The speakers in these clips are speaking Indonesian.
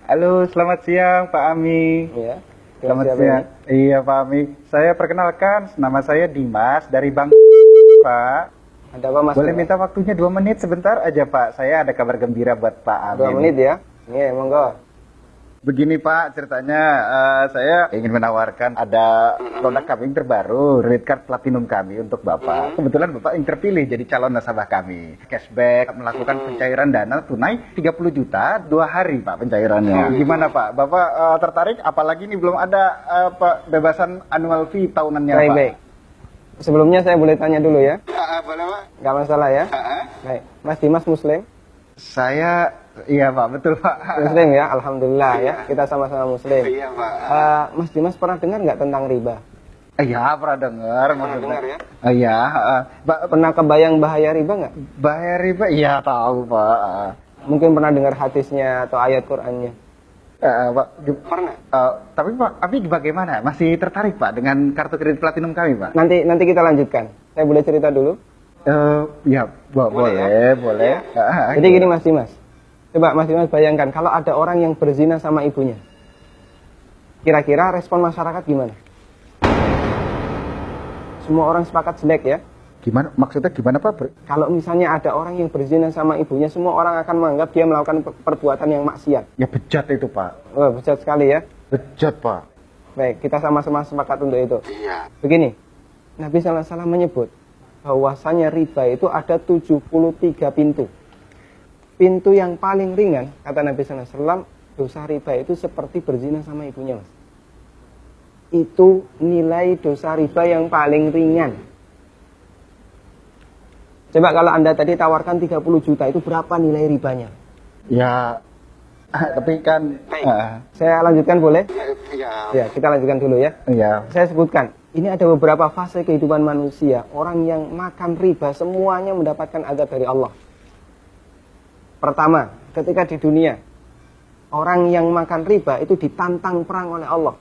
Halo, selamat siang Pak Ami. Iya. Selamat siang. Iya Pak Ami. Saya perkenalkan, nama saya Dimas dari Bang Pak. Ada apa Mas? Boleh minta waktunya 2 menit sebentar aja Pak. Saya ada kabar gembira buat Pak Ami. 2 menit ya? Iya, monggo. Begini Pak, ceritanya saya ingin menawarkan ada produk kami terbaru, Red Card Platinum kami untuk Bapak. Kebetulan Bapak yang terpilih jadi calon nasabah kami. Cashback, melakukan pencairan dana tunai 30 juta, 2 hari Pak pencairannya. Gimana Pak? Bapak tertarik? Apalagi ini belum ada bebasan annual fee tahunannya Baik, Pak. baik. Sebelumnya saya boleh tanya dulu ya? Boleh Pak? Nggak masalah ya? Baik. Mas Dimas Muslim? Saya, iya Pak, betul Pak. Muslim ya, Alhamdulillah ya. Kita sama-sama Muslim. Iya Pak. Mas Dimas pernah dengar nggak tentang riba? Iya, pernah dengar. dengar ya? Iya. Pernah kebayang bahaya riba nggak? Bahaya riba? Iya tahu Pak. Mungkin pernah dengar hadisnya atau ayat Qur'annya? Pak, Pernah. tapi Pak, bagaimana? Masih tertarik Pak dengan kartu kredit platinum kami Pak? Nanti kita lanjutkan. Saya boleh cerita dulu? Ya, boleh. Ya? Jadi gini Mas Dimas. Coba Mas Dimas bayangkan kalau ada orang yang berzina sama ibunya. Kira-kira respon masyarakat gimana? Semua orang sepakat jelek ya? Gimana? Maksudnya gimana Pak? Kalau misalnya ada orang yang berzina sama ibunya, semua orang akan menganggap dia melakukan perbuatan yang maksiat. Ya bejat itu Pak. Oh, bejat sekali ya. Bejat Pak. Baik, kita sama-sama sepakat untuk itu. Iya. Begini, Nabi SAW menyebut bahwasanya riba itu ada 73 pintu. Pintu yang paling ringan, kata Nabi SAW, dosa riba itu seperti berzina sama ibunya, Mas. Itu nilai dosa riba yang paling ringan. Coba kalau Anda tadi tawarkan 30 juta, itu berapa nilai ribanya? Ya, tapi kan... Saya lanjutkan boleh? Iya. Ya, kita lanjutkan dulu ya. Iya. Saya sebutkan, ini ada beberapa fase kehidupan manusia. Orang yang makan riba semuanya mendapatkan azab dari Allah. Pertama, ketika di dunia, orang yang makan riba itu ditantang perang oleh Allah.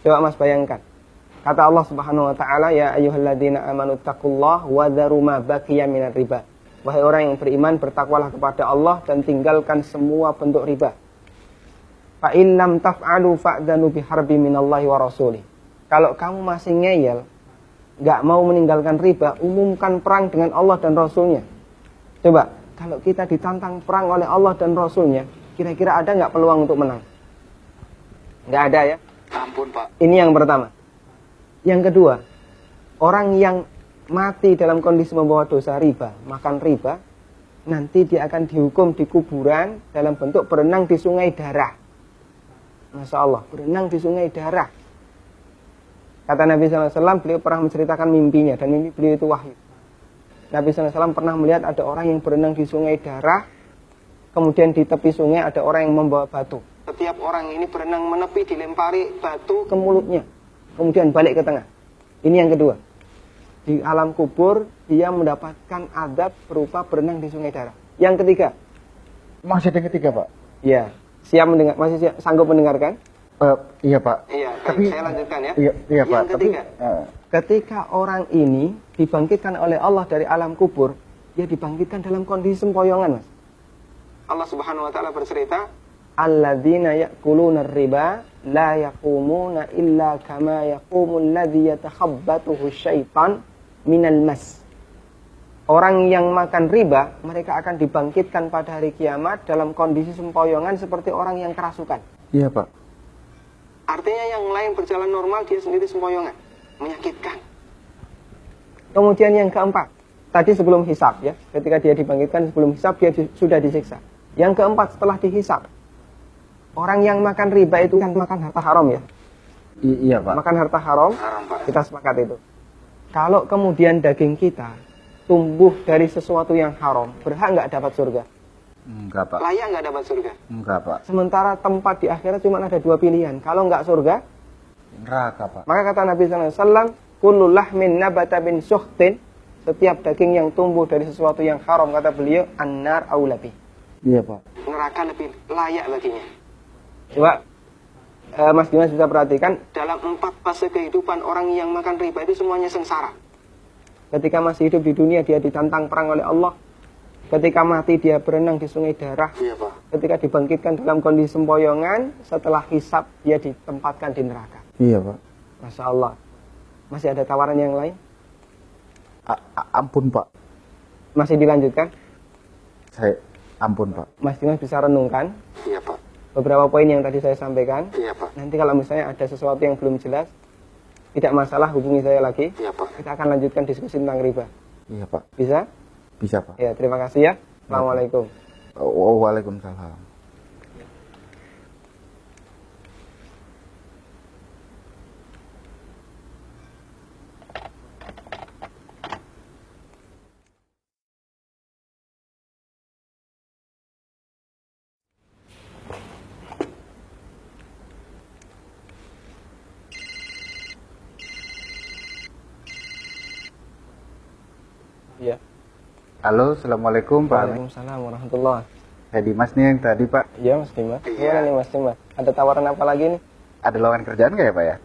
Coba Mas bayangkan. Kata Allah Subhanahu wa taala, ya ayyuhalladzina amanu taqullaha wa dharu ma baqiya minar riba. Wahai orang yang beriman, bertakwalah kepada Allah dan tinggalkan semua bentuk riba. Fa in lam taf'alu fa'dhanu biharbi minallahi wa rasulih. Kalau kamu masih ngeyel, nggak mau meninggalkan riba, umumkan perang dengan Allah dan Rasulnya. Coba, kalau kita ditantang perang oleh Allah dan Rasulnya, kira-kira ada nggak peluang untuk menang? Nggak ada ya? Ampun Pak. Ini yang pertama. Yang kedua, orang yang mati dalam kondisi membawa dosa riba, makan riba, nanti dia akan dihukum di kuburan dalam bentuk berenang di sungai darah. Masya Allah, berenang di sungai darah. Kata Nabi SAW, beliau pernah menceritakan mimpinya, dan mimpi beliau itu wahyu. Nabi SAW pernah melihat ada orang yang berenang di sungai darah, kemudian di tepi sungai ada orang yang membawa batu. Setiap orang ini berenang menepi, dilempari batu ke mulutnya, kemudian balik ke tengah. Ini yang kedua. Di alam kubur, dia mendapatkan azab berupa berenang di sungai darah. Yang ketiga. Masih ada yang ketiga Pak? Iya. Siap mendengar? Masih sanggup mendengarkan? Iya Pak. Iya, tapi saya lanjutkan ya. Iya Pak. Yang ketiga, ketika orang ini dibangkitkan oleh Allah dari alam kubur, dia dibangkitkan dalam kondisi sempoyongan, Mas. Allah Subhanahu wa taala bercerita, alladzina ya'kuluna riba la yaqumuna illa kama yaqumul ladzi yatakhabbathu syaitan minal mas. Orang yang makan riba, mereka akan dibangkitkan pada hari kiamat dalam kondisi sempoyongan seperti orang yang kerasukan. Iya Pak. Artinya yang lain berjalan normal, dia sendiri sempoyongan. Menyakitkan. Kemudian yang keempat, tadi sebelum hisab ya, ketika dia dibangkitkan sebelum hisab, dia sudah disiksa. Yang keempat, setelah dihisab, orang yang makan riba itu kan makan harta haram ya. Iya Pak. Makan harta haram, Pak. kita sepakat itu. Kalau kemudian daging kita tumbuh dari sesuatu yang haram, berhak nggak dapat surga? Enggak Pak. Layak nggak dapat surga? Enggak Pak. Sementara tempat di akhirat cuma ada 2 pilihan. Kalau nggak surga, neraka Pak. maka kata Nabi SAW, kullu lahmin nabata bin suhtin, setiap daging yang tumbuh dari sesuatu yang haram, kata beliau, annar aulabi. Iya Pak. Neraka lebih layak baginya. Coba Mas Dimas bisa perhatikan, dalam 4 fase kehidupan orang yang makan riba itu semuanya sengsara. Ketika masih hidup di dunia, dia ditantang perang oleh Allah. Ketika mati dia berenang di sungai darah. Iya, Pak. Ketika dibangkitkan dalam kondisi sempoyongan, setelah hisab dia ditempatkan di neraka. Iya, Pak. Masya Allah. Masih ada tawaran yang lain? Ampun, Pak. Masih dilanjutkan? Ampun, Pak. Mas Dimas bisa renungkan Iya, Pak. beberapa poin yang tadi saya sampaikan. Iya, Pak. Nanti kalau misalnya ada sesuatu yang belum jelas, tidak masalah, hubungi saya lagi. Iya, Pak. Kita akan lanjutkan diskusi tentang riba. Iya, Pak. Bisa? Bisa, Pak. Ya, terima kasih ya. Assalamualaikum. Waalaikumsalam. Iya. Halo, assalamualaikum, Pak. Waalaikumsalam warahmatullahi. Saya Dimas nih yang tadi, Pak. Iya, Mas Dimas. Iya. Gimana nih, Mas Dimas? Ada tawaran apa lagi nih? Ada lowongan kerjaan nggak ya, Pak ya?